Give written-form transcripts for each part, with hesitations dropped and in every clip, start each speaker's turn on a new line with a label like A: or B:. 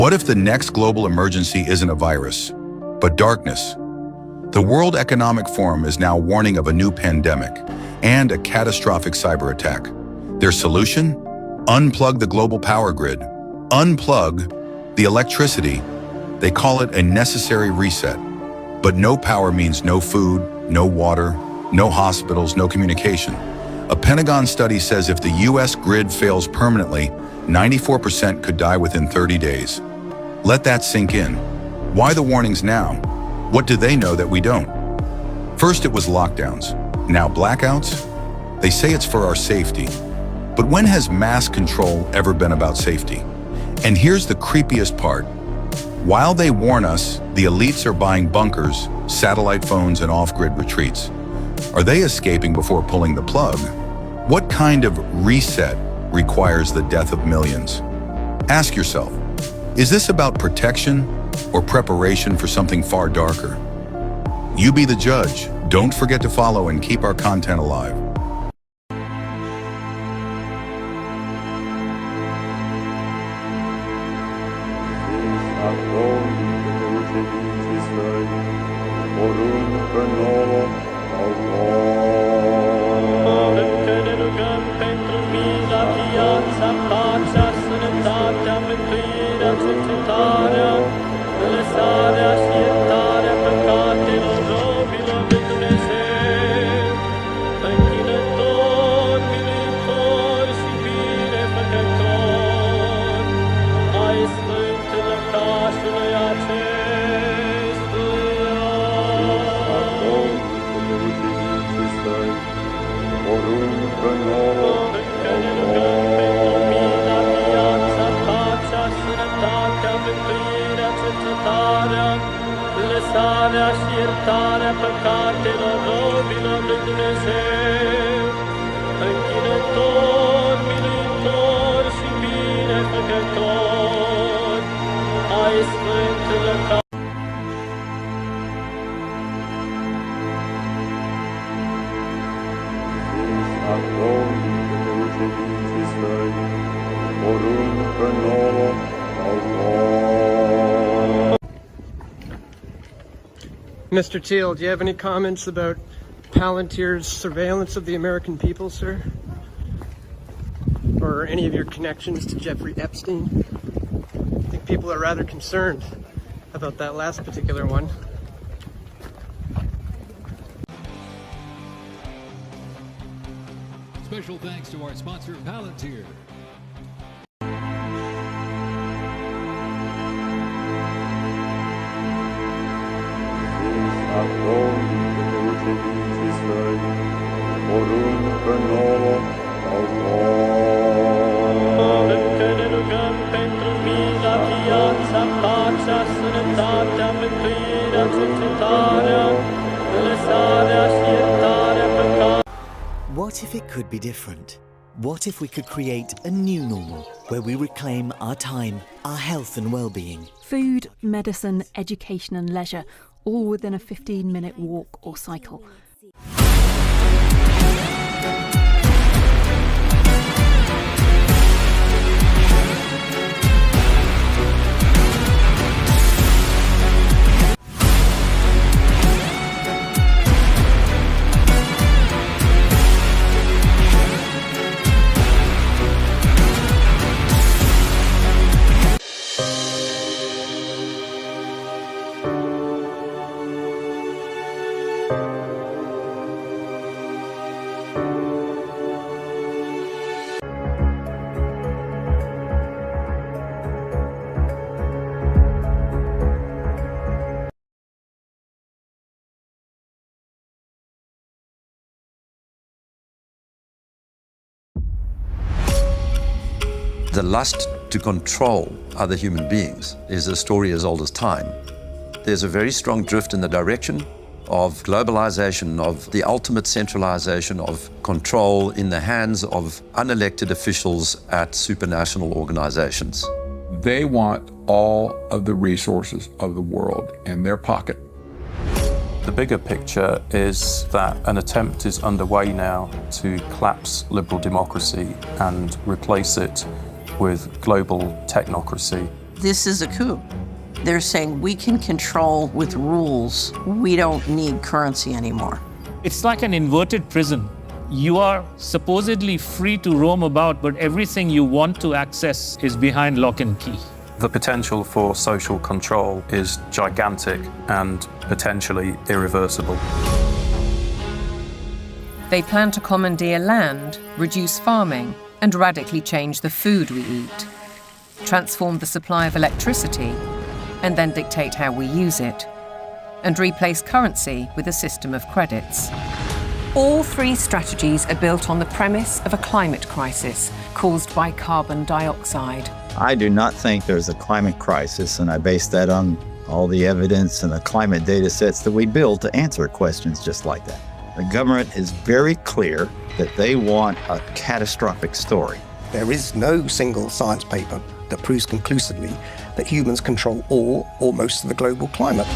A: What if the next global emergency isn't a virus, but darkness? The World Economic Forum is now warning of a new pandemic and a catastrophic cyber attack. Their solution? Unplug the global power grid. Unplug the electricity. They call it a necessary reset. But no power means no food, no water, no hospitals, no communication. A Pentagon study says if the US grid fails permanently, 94% could die within 30 days. Let that sink in. Why the warnings now? What do they know that we don't? First it was lockdowns, now blackouts. They say it's for our safety. But when has mass control ever been about safety? And here's the creepiest part. While they warn us, the elites are buying bunkers, satellite phones, and off-grid retreats. Are they escaping before pulling the plug? What kind of reset requires the death of millions? Ask yourself, is this about protection or preparation for something far darker? You be the judge. Don't forget to follow and keep our content alive.
B: Mr. Teal, do you have any comments about Palantir's surveillance of the American people, sir? Or any of your connections to Jeffrey Epstein? I think people are rather concerned about that last particular one.
C: Special thanks to our sponsor, Palantir.
D: What if it could be different? What if we could create a new normal where we reclaim our time, our health and well-being?
E: Food, medicine, education and leisure, all within a 15-minute walk or cycle.
F: The lust to control other human beings is a story as old as time. There's a very strong drift in the direction of globalization, of the ultimate centralization of control in the hands of unelected officials at supranational organizations.
G: They want all of the resources of the world in their pocket.
H: The bigger picture is that an attempt is underway now to collapse liberal democracy and replace it with global technocracy.
I: This is a coup. They're saying we can control with rules. We don't need currency anymore.
J: It's like an inverted prison. You are supposedly free to roam about, but everything you want to access is behind lock and key.
H: The potential for social control is gigantic and potentially irreversible.
K: They plan to commandeer land, reduce farming, and radically change the food we eat, transform the supply of electricity, and then dictate how we use it, and replace currency with a system of credits. All three strategies are built on the premise of a climate crisis caused by carbon dioxide.
L: I do not think there's a climate crisis, and I base that on all the evidence and the climate data sets that we build to answer questions just like that. The government is very clear that they want a catastrophic story.
M: There is no single science paper that proves conclusively that humans control all or most of the global climate.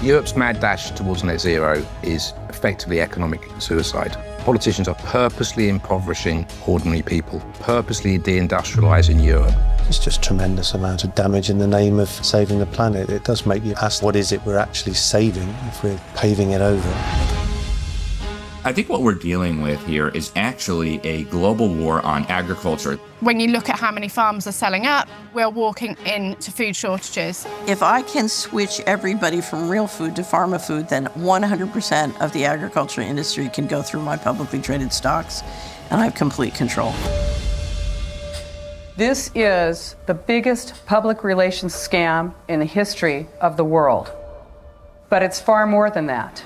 N: Europe's mad dash towards net zero is effectively economic suicide. Politicians are purposely impoverishing ordinary people, purposely deindustrializing Europe.
O: It's just tremendous amount of damage in the name of saving the planet. It does make you ask, what is it we're actually saving if we're paving it over?
P: I think what we're dealing with here is actually a global war on agriculture.
Q: When you look at how many farms are selling up, we're walking into food shortages.
I: If I can switch everybody from real food to pharma food, then 100% of the agriculture industry can go through my publicly traded stocks, and I have complete control.
R: This is the biggest public relations scam in the history of the world. But it's far more than that.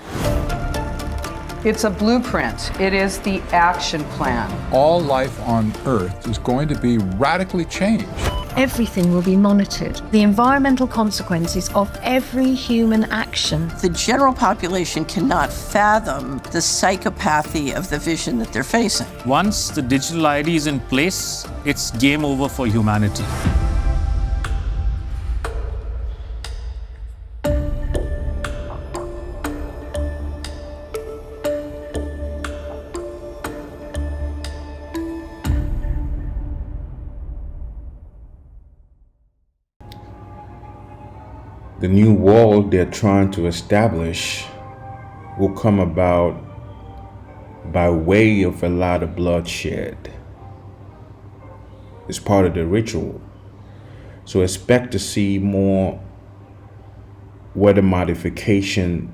R: It's a blueprint. It is the action plan.
G: All life on Earth is going to be radically changed.
S: Everything will be monitored. The environmental consequences of every human action.
I: The general population cannot fathom the psychopathy of the vision that they're facing.
J: Once the digital ID is in place, it's game over for humanity.
T: The new world they're trying to establish will come about by way of a lot of bloodshed. It's part of the ritual. So expect to see more weather modification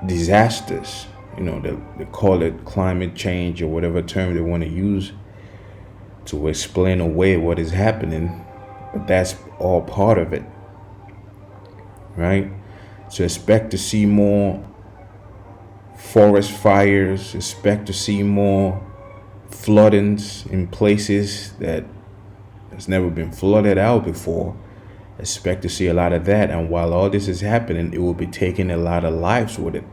T: disasters. You know, they call it climate change or whatever term they want to use to explain away what is happening. But that's all part of it. Right? So expect to see more forest fires, expect to see more floodings in places that has never been flooded out before. Expect to see a lot of that. And while all this is happening, it will be taking a lot of lives with it.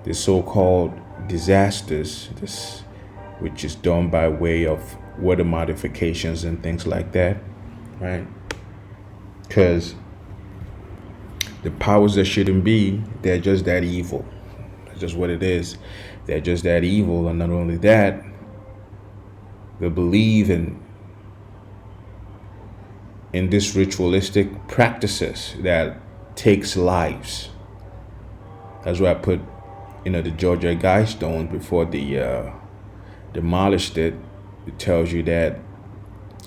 T: The so-called disasters, which is done by way of weather modifications and things like that, right? Because the powers that shouldn't be, they're just that evil. That's just what it is. They're just that evil. And not only that, they believe in this ritualistic practices that takes lives. That's why I put, the Georgia Guidestone before they demolished it. It tells you that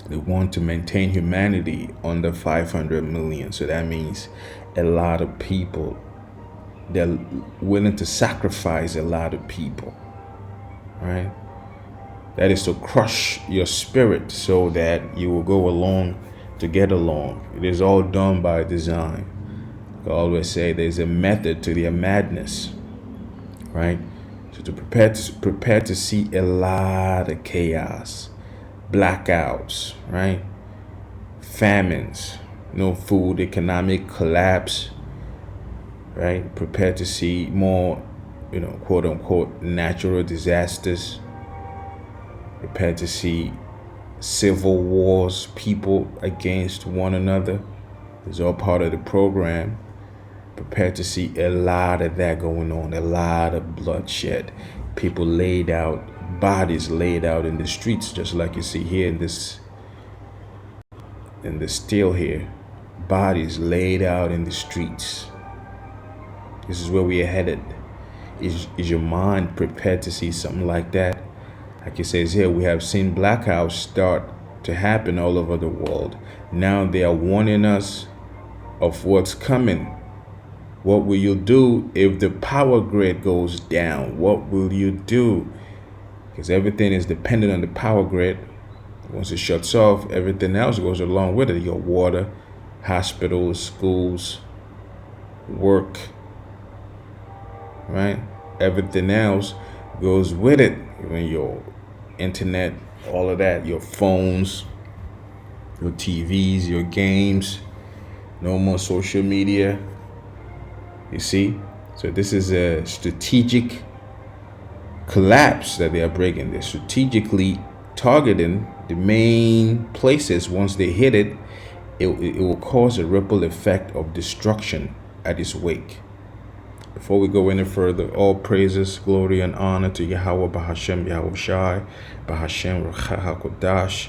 T: they want to maintain humanity under 500 million. So that means a lot of people. They're willing to sacrifice a lot of people, right? That is to crush your spirit so that you will go along to get along. It is all done by design. I always say there's a method to their madness, right? So to prepare to see a lot of chaos, blackouts, right? Famines, no food, economic collapse, right? Prepare to see more, quote unquote, natural disasters. Prepare to see civil wars, people against one another. It's all part of the program. Prepare to see a lot of that going on, a lot of bloodshed. People laid out, bodies laid out in the streets, just like you see here in this and the steel here, bodies laid out in the streets. This is where we are headed. Is your mind prepared to see something like that? Like it says here, we have seen blackouts start to happen all over the world. Now they are warning us of what's coming. What will you do if the power grid goes down? What will you do? Because everything is dependent on the power grid. Once it shuts off, everything else goes along with it. Your water, hospitals, schools, work, right? Everything else goes with it. Even your internet, all of that, your phones, your TVs, your games, no more social media. You see? So this is a strategic collapse that they are breaking. They're strategically targeting the main places. Once they hit it, it will cause a ripple effect of destruction at its wake. Before we go any further, all praises, glory, and honor to Yahweh Bahashem, Yahweh Shai, Bahashem Racha HaKodash.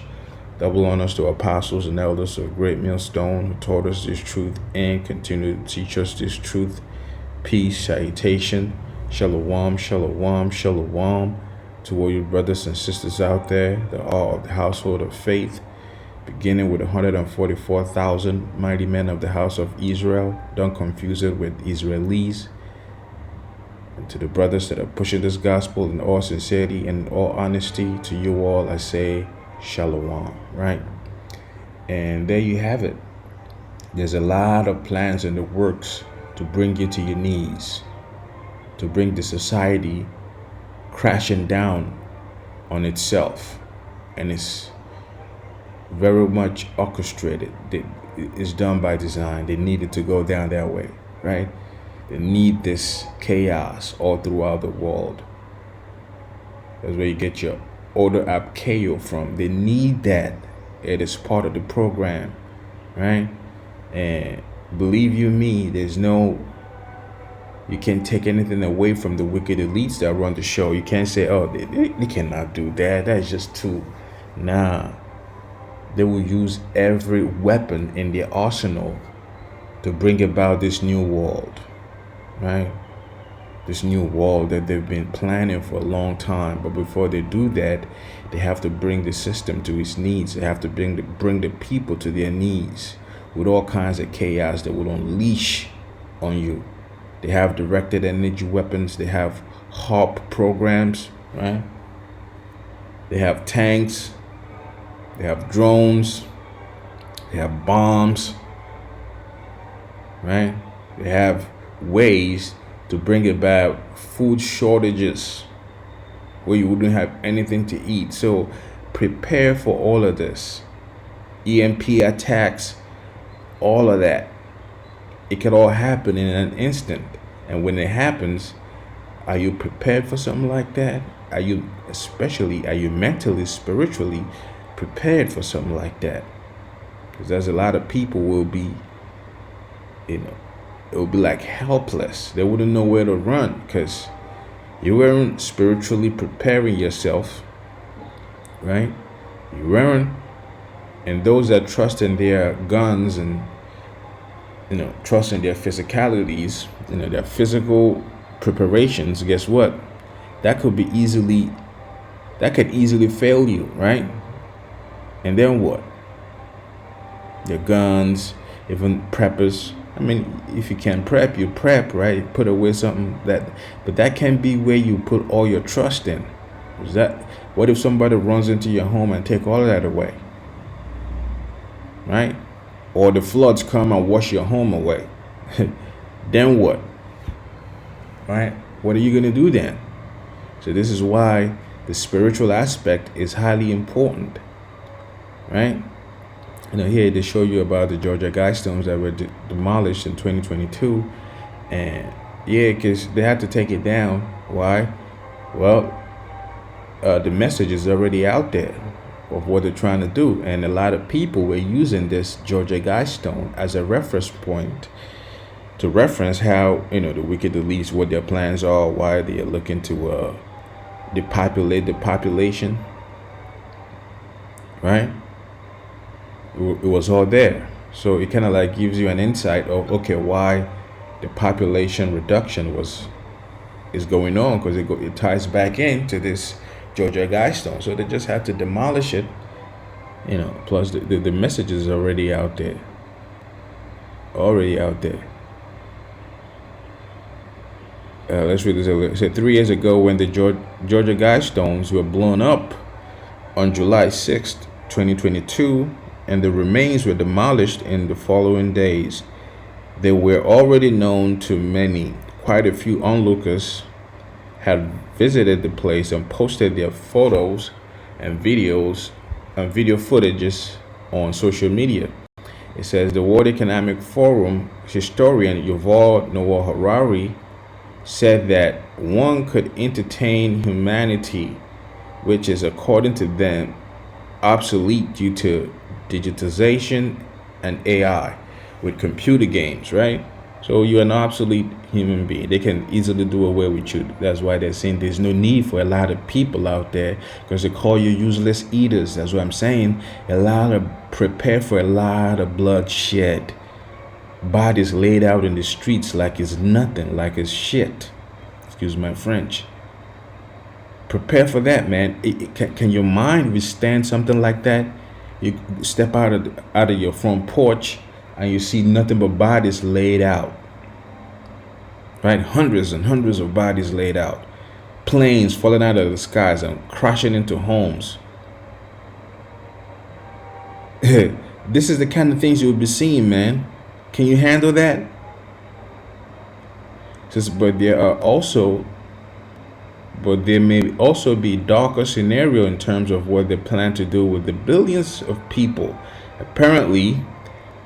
T: Double honors to apostles and elders of Great Millstone who taught us this truth and continue to teach us this truth. Peace, salutation, shalom, shalom, shalom to all your brothers and sisters out there that are of the household of faith, beginning with 144,000 mighty men of the house of Israel. Don't confuse it with Israelis. And to the brothers that are pushing this gospel in all sincerity and all honesty, to you all I say shalom, right? And there you have it. There's a lot of plans in the works to bring you to your knees, to bring the society crashing down on itself. And it's very much orchestrated. It's done by design. They need it to go down that way, right? They need this chaos all throughout the world. That's where you get your order ab chaos from. They need that. It is part of the program, right? And believe you me, you can't take anything away from the wicked elites that run the show. You can't say, oh, they cannot do that. That's just too. Nah. They will use every weapon in their arsenal to bring about this new world, right? This new world that they've been planning for a long time. But before they do that, they have to bring the system to its knees. They have to bring the people to their knees with all kinds of chaos that will unleash on you. They have directed energy weapons. They have HARP programs, right? They have tanks. They have drones. They have bombs, right? They have ways to bring about food shortages where you wouldn't have anything to eat. So prepare for all of this. EMP attacks, all of that. It could all happen in an instant. And when it happens, are you prepared for something like that? Are you mentally, spiritually prepared for something like that? Because there's a lot of people will be, it will be like helpless. They wouldn't know where to run because you weren't spiritually preparing yourself, right? You weren't. And those that trust in their guns and trust in their physicalities, their physical preparations, guess what? That could easily fail you, right? And then what? Your guns, even preppers. I mean, if you can prep, you prep, right? Put away something but that can be where you put all your trust in. What if somebody runs into your home and take all of that away? Right? Or the floods come and wash your home away. Then what? Right? What are you going to do then? So this is why the spiritual aspect is highly important. Right? Here they show you about the Georgia Guidestones that were demolished in 2022. And yeah, because they had to take it down. Why? Well, the message is already out there of what they're trying to do. And a lot of people were using this Georgia Guidestone as a reference point to reference how, the wicked elites, what their plans are, why they are looking to depopulate the population. Right? it was all there. So it kind of like gives you an insight of, okay, why the population reduction is going on, because it ties back into this Georgia Guidestone. So they just had to demolish it, plus the message is already out there. Let's read this. It said 3 years ago, when the Georgia Guidestones were blown up on July 6th, 2022, and the remains were demolished in the following days, they were already known to many. Quite a few onlookers had visited the place and posted their photos and videos and video footages on social media. It says the World Economic Forum historian Yuval Noah Harari said that one could entertain humanity, which is, according to them, obsolete due to digitization and AI with computer games, right? So you're an obsolete human being. They can easily do away with you. That's why they're saying there's no need for a lot of people out there, because they call you useless eaters. That's what I'm saying. Prepare for a lot of bloodshed. Bodies laid out in the streets like it's nothing, like it's shit. Excuse my French. Prepare for that, man. Can your mind withstand something like that? You step out of your front porch and you see nothing but bodies laid out, right? Hundreds and hundreds of bodies laid out. Planes falling out of the skies and crashing into homes. This is the kind of things you'll be seeing, man. Can you handle that? But there may also be darker scenario in terms of what they plan to do with the billions of people. Apparently,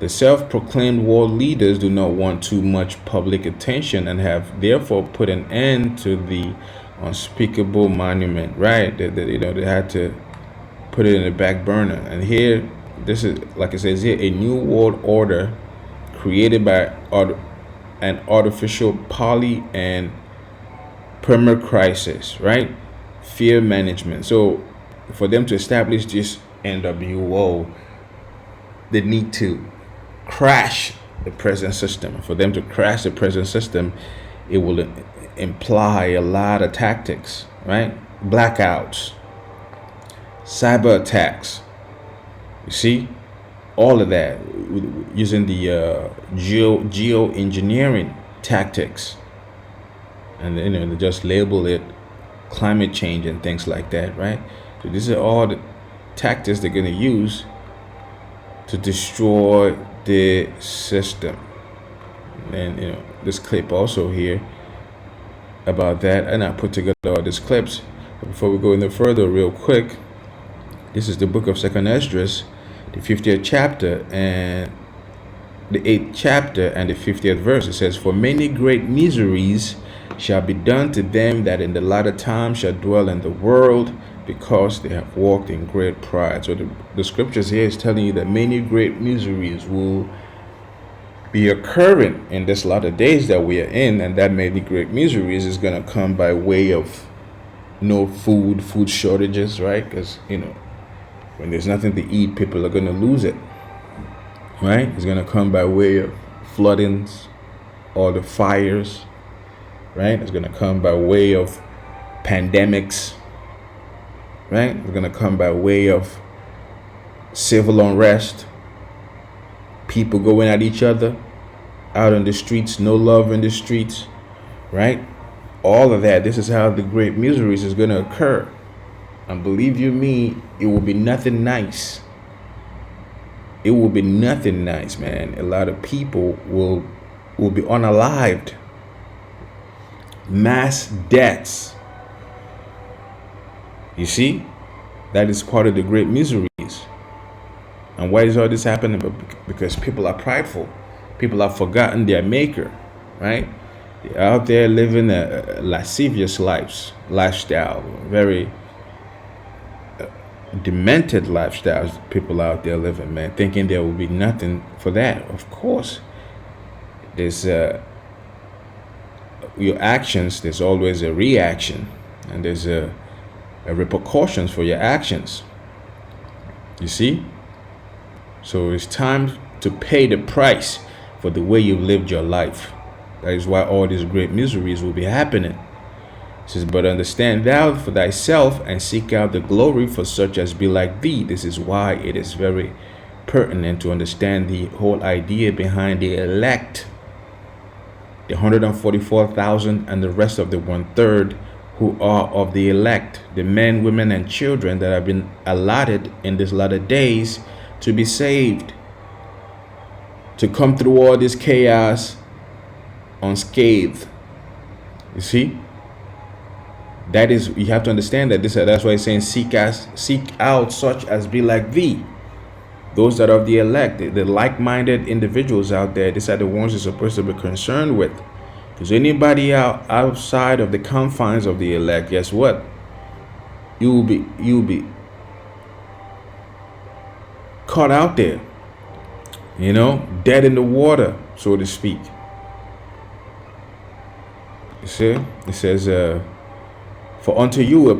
T: the self-proclaimed world leaders do not want too much public attention and have therefore put an end to the unspeakable monument, right? They had to put it in the back burner. And here, this is, like it says here, a new world order created by an artificial poly and perma-crisis, right? Fear management. So for them to establish this NWO, they need to crash the present system. For them to crash the present system, it will imply a lot of tactics, right? Blackouts, cyber attacks. You see, all of that using the geoengineering tactics, and they just label it climate change and things like that, right? So these are all the tactics they're going to use to destroy the system. And this clip also here about that, and I put together all these clips. But before we go any further, real quick, this is the book of 2nd Esdras, the 50th chapter and the 8th chapter and the 50th verse. It says, "For many great miseries shall be done to them that in the latter time shall dwell in the world, because they have walked in great pride." So the scriptures here is telling you that many great miseries will be occurring in this latter days that we are in, and that many great miseries is going to come by way of no food shortages, right? Because when there's nothing to eat, people are going to lose it, right? It's going to come by way of floodings or the fires, right? It's going to come by way of pandemics, right? It's going to come by way of civil unrest, people going at each other out on the streets, no love in the streets, right? All of that. This is how the great miseries is going to occur. And believe you me, it will be nothing nice. It will be nothing nice, man. A lot of people will be unalived. Mass deaths. You see? That is part of the great miseries. And why is all this happening? Because people are prideful. People have forgotten their maker, right? They're out there living a lascivious lifestyle, very demented lifestyles people out there living, man, thinking there will be nothing for that. Of course, there's your actions, there's always a reaction, and there's a repercussions for your actions. You see? So it's time to pay the price for the way you've lived your life. That is why all these great miseries will be happening. It says, but understand thou for thyself and seek out the glory for such as be like thee. This is why it is very pertinent to understand the whole idea behind the elect, the 144,000 and the rest of the 1/3 who are of the elect, the men, women, and children that have been allotted in these latter days to be saved, to come through all this chaos unscathed. You see, that is, you have to understand that that's why it's saying seek out such as be like thee. Those that are of the elect, the like-minded individuals out there, these are the ones you're supposed to be concerned with. Because anybody outside of the confines of the elect, guess what? You'll be caught out there, dead in the water, so to speak. You see, it says, for unto you is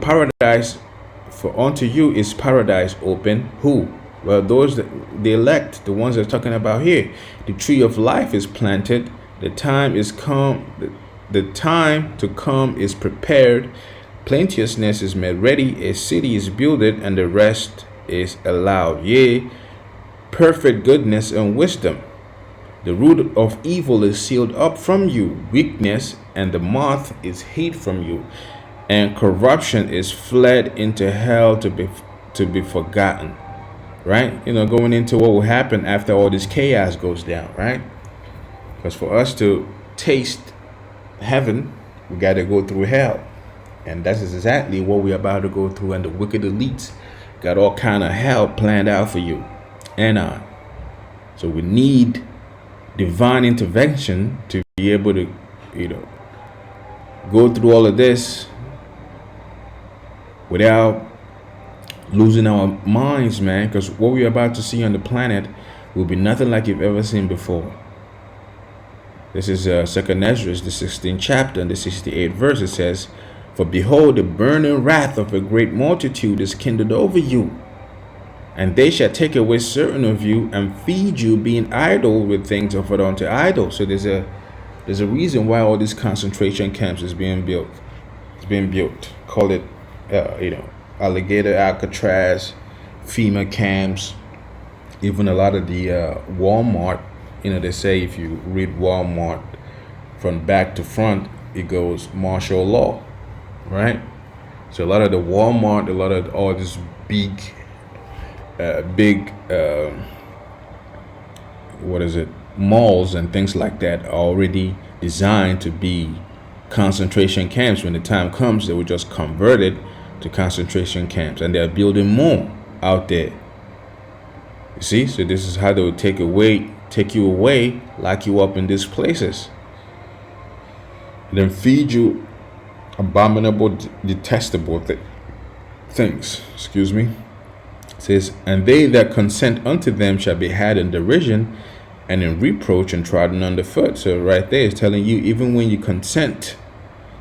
T: paradise open. Who? Well, those the elect, the ones they're talking about here. The tree of life is planted. The time is come. The time to come is prepared. Plenteousness is made ready. A city is builded, and the rest is allowed. Yea, perfect goodness and wisdom. The root of evil is sealed up from you. Weakness and the moth is hid from you, and corruption is fled into hell to be forgotten. Right? Going into what will happen after all this chaos goes down, right? Because for us to taste heaven, we got to go through hell. And that's exactly what we're about to go through. And the wicked elites got all kind of hell planned out for you and I. So we need divine intervention to be able to, go through all of this without losing our minds, man, because what we're about to see on the planet will be nothing like you've ever seen before. This is 2nd Ezra, the 16th chapter, and the 68th verse. It says, for behold, the burning wrath of a great multitude is kindled over you, and they shall take away certain of you and feed you, being idle with things offered unto idols. So there's a reason why all these concentration camps is being built. It's being built. Call it, Alligator, Alcatraz, FEMA camps, even a lot of the Walmart. They say if you read Walmart from back to front, it goes martial law, right? So a lot of the Walmart, a lot of all these big, malls and things like that are already designed to be concentration camps. When the time comes, they will just convert it to concentration camps, and they're building more out there. You see, so this is how they will take you away, lock you up in these places, and then feed you abominable, detestable things. Excuse me. It says, and they that consent unto them shall be had in derision and in reproach and trodden underfoot. So right there is telling you, even when you consent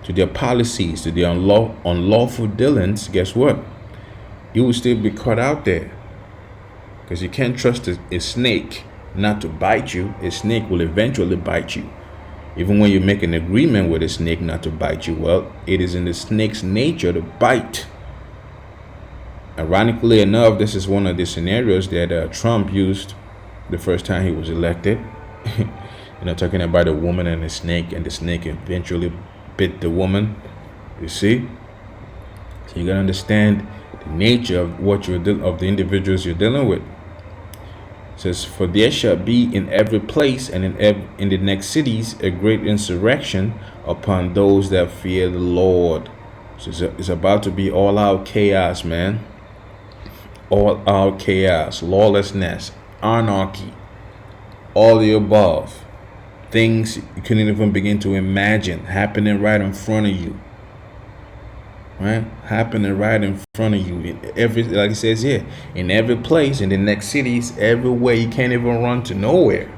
T: to their policies, to their unlawful dealings, guess what? You will still be caught out there. Because you can't trust a snake not to bite you. A snake will eventually bite you. Even when you make an agreement with a snake not to bite you, well, it is in the snake's nature to bite. Ironically enough, this is one of the scenarios that Trump used the first time he was elected. Talking about a woman and the snake eventually bit the woman. You see? So you gotta understand the nature of what of the individuals you're dealing with. It says, for there shall be in every place and in the next cities a great insurrection upon those that fear the Lord. So it's about to be all out chaos, man. All out chaos, lawlessness, anarchy, all the above. Things you couldn't even begin to imagine happening right in front of you. Right? Happening right in front of you. Like it says here, in every place, in the next cities, everywhere. You can't even run to nowhere.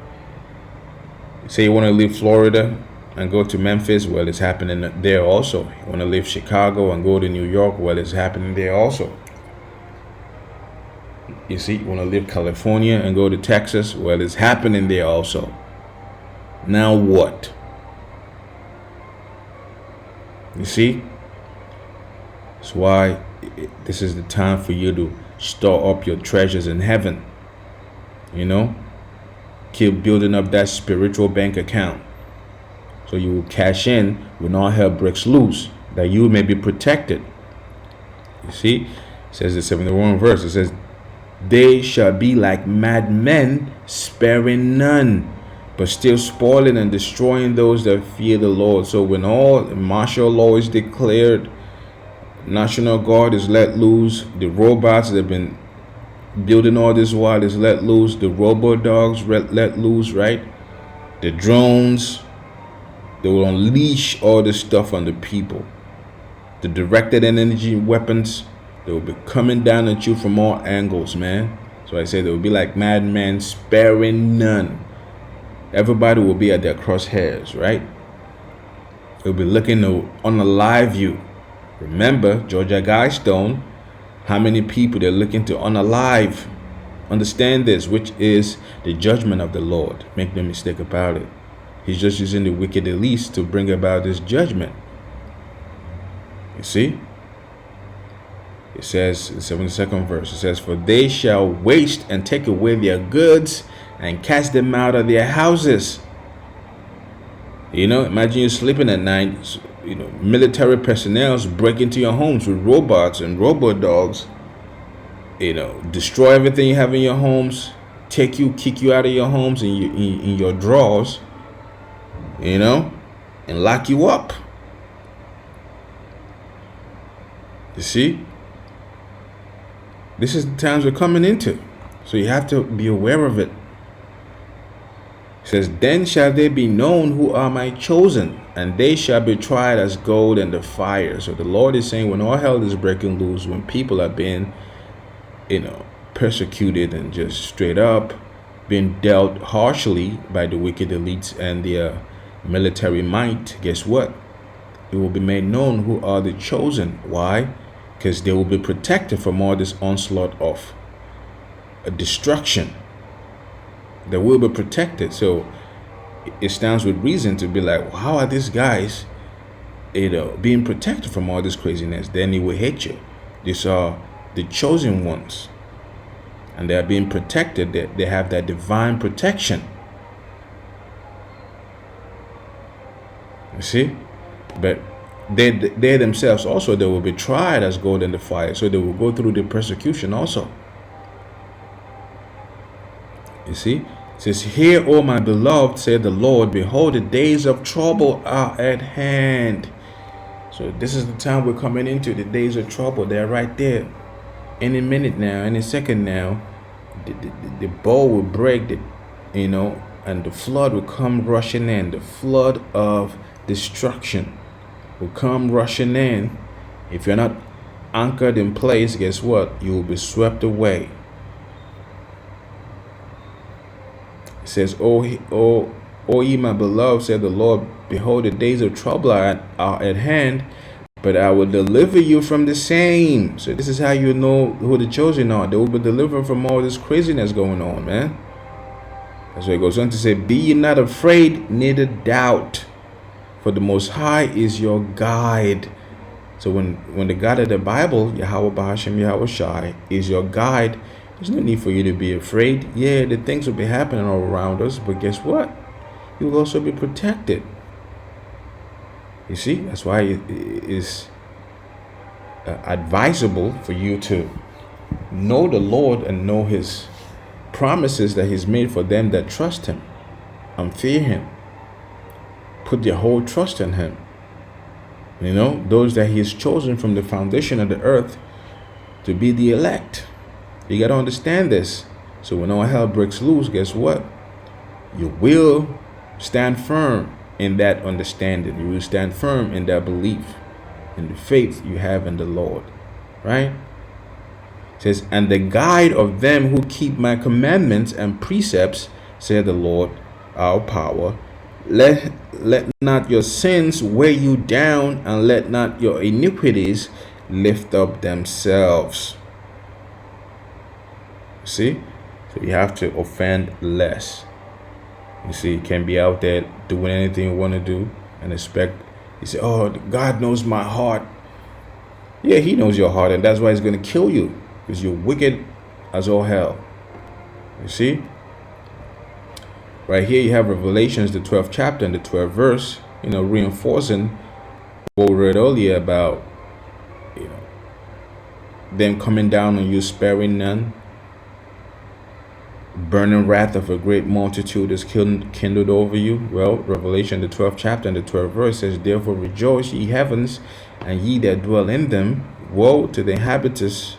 T: You say you want to leave Florida and go to Memphis, well, it's happening there also. You want to leave Chicago and go to New York, well, it's happening there also. You see, you want to leave California and go to Texas? Well, it's happening there also. Now what? You see? That's why this is the time for you to store up your treasures in heaven. You know? Keep building up that spiritual bank account, so you will cash in when all hell breaks loose, that you may be protected. You see? It says the 71st verse. It says, they shall be like madmen, sparing none, but still spoiling and destroying those that fear the Lord. So when all martial law is declared, National Guard is let loose, the robots that have been building all this while is let loose, the robo dogs let loose, right? The drones, they will unleash all this stuff on the people. The directed energy weapons, they will be coming down at you from all angles, man. So I say they will be like madmen, sparing none. Everybody will be at their crosshairs, right? They'll be looking to unalive you. Remember, Georgia Guidestone, how many people they're looking to unalive. Understand this, which is the judgment of the Lord. Make no mistake about it. He's just using the wicked elites to bring about this judgment. You see? It says, the 72nd verse, it says, for they shall waste and take away their goods and cast them out of their houses. You know, imagine you sleeping at night, you know, military personnel break into your homes with robots and robot dogs, you know, destroy everything you have in your homes, kick you out of your homes in your drawers, you know, and lock you up. You see? This is the times we're coming into. So you have to be aware of it. It says, then shall they be known who are my chosen, and they shall be tried as gold in the fire. So the Lord is saying, when all hell is breaking loose, when people are being, you know, persecuted and just straight up being dealt harshly by the wicked elites and their military might, guess what? It will be made known who are the chosen. Why? Because they will be protected from all this onslaught of destruction. They will be protected. So it stands with reason to be like, well, how are these guys, you know, being protected from all this craziness? Then he will hate you. These are the chosen ones, and they are being protected. They have that divine protection. You see? But they themselves also, they will be tried as gold in the fire. So they will go through the persecution also. You see? It says, hear, O my beloved, said the Lord, behold, the days of trouble are at hand. So this is the time we're coming into, the days of trouble. They're right there. Any minute now, any second now, the bowl will break, you know, and the flood will come rushing in. The flood of destruction will come rushing in. If you're not anchored in place, guess what? You will be swept away. It says, O ye my beloved, said the Lord, behold, the days of trouble are at hand, but I will deliver you from the same. So this is how you know who the chosen are. They will be delivered from all this craziness going on, man. That's why it goes on to say, be ye not afraid, neither doubt, for the Most High is your guide. So when the God of the Bible, Yahweh Bahashem Yahweh Shai, is your guide, there's no need for you to be afraid. Yeah, the things will be happening all around us, but guess what? You will also be protected. You see, that's why it is advisable for you to know the Lord and know His promises that He's made for them that trust Him and fear Him. Put their whole trust in Him. You know, those that He has chosen from the foundation of the earth to be the elect. You got to understand this. So when all hell breaks loose, guess what? You will stand firm in that understanding. You will stand firm in that belief, in the faith you have in the Lord. Right? It says, and the guide of them who keep my commandments and precepts, said the Lord, our power, let not your sins weigh you down, and let not your iniquities lift up themselves. See? So you have to offend less. You see, you can't be out there doing anything you want to do and expect, you say, oh, God knows my heart. Yeah, he knows your heart, and that's why he's going to kill you, because you're wicked as all hell. You see? Right here you have Revelations, the 12th chapter and the 12th verse, reinforcing what we read earlier about, them coming down on you, sparing none. Burning wrath of a great multitude is kindled over you. Well, Revelation, the 12th chapter and the 12th verse says, therefore rejoice, ye heavens, and ye that dwell in them. Woe to the inhabitants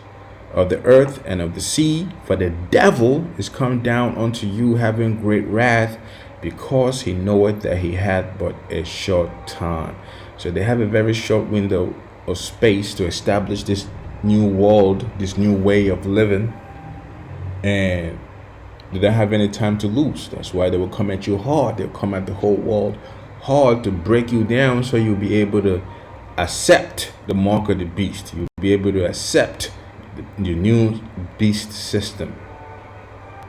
T: of the earth and of the sea, for the devil is come down unto you, having great wrath, because he knoweth that he hath but a short time. So they have a very short window of space to establish this new world, this new way of living, and they don't have any time to lose. That's why they will come at you hard. They'll come at the whole world hard to break you down, so you'll be able to accept the mark of the beast. You'll be able to accept the new beast system.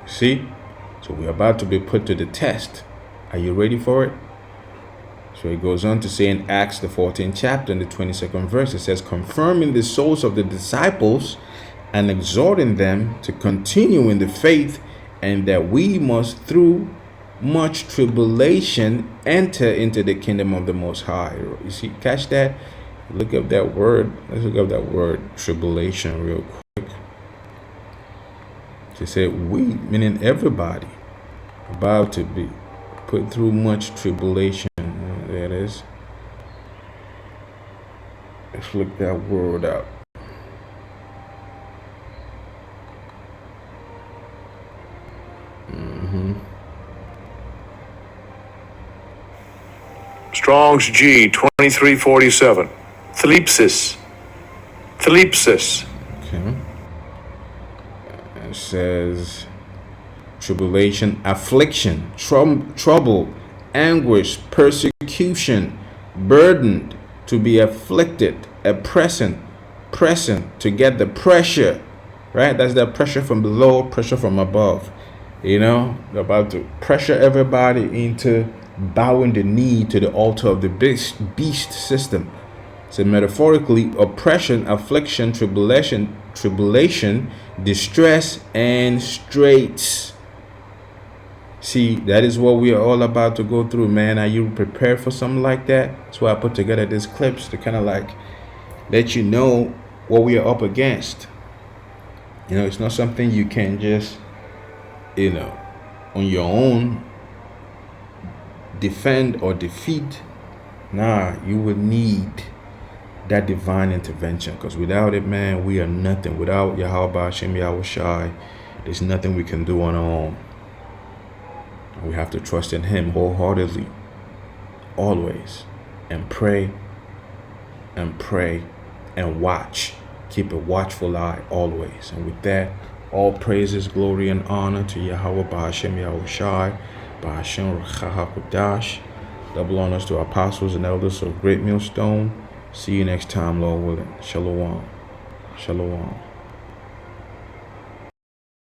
T: See? So we're about to be put to the test. Are you ready for it? So it goes on to say in Acts, the 14th chapter and the 22nd verse, it says, confirming the souls of the disciples and exhorting them to continue in the faith, and that we must through much tribulation enter into the kingdom of the Most High. You see, catch that? Look up that word. Let's look up that word tribulation real quick. She said we, meaning everybody, about to be put through much tribulation. There it is. Let's look that word up.
U: Strong's G 2347. Thlipsis.
T: Okay. It says tribulation, affliction, trouble, anguish, persecution, burdened, to be afflicted, pressing, to get the pressure, right? That's the pressure from below, pressure from above. They're about to pressure everybody into bowing the knee to the altar of the beast system. So metaphorically, oppression, affliction, tribulation, distress, and straits. See, that is what we are all about to go through, man. Are you prepared for something like that? That's why I put together these clips to kind of like let you know what we are up against. It's not something you can just, on your own defend or defeat. Nah, you will need that divine intervention, because without it, man, we are nothing. Without Yahweh Hashem Yahushai, there's nothing we can do on our own. We have to trust in him wholeheartedly, always, and pray and watch. Keep a watchful eye always. And with that, all praises, glory, and honor to Yahweh Hashem Yahushai, Ba'ashem Rachaha Kodash. Double honors to apostles and elders of Great Millstone. See you next time, Lord willing. Shalom. Shalom.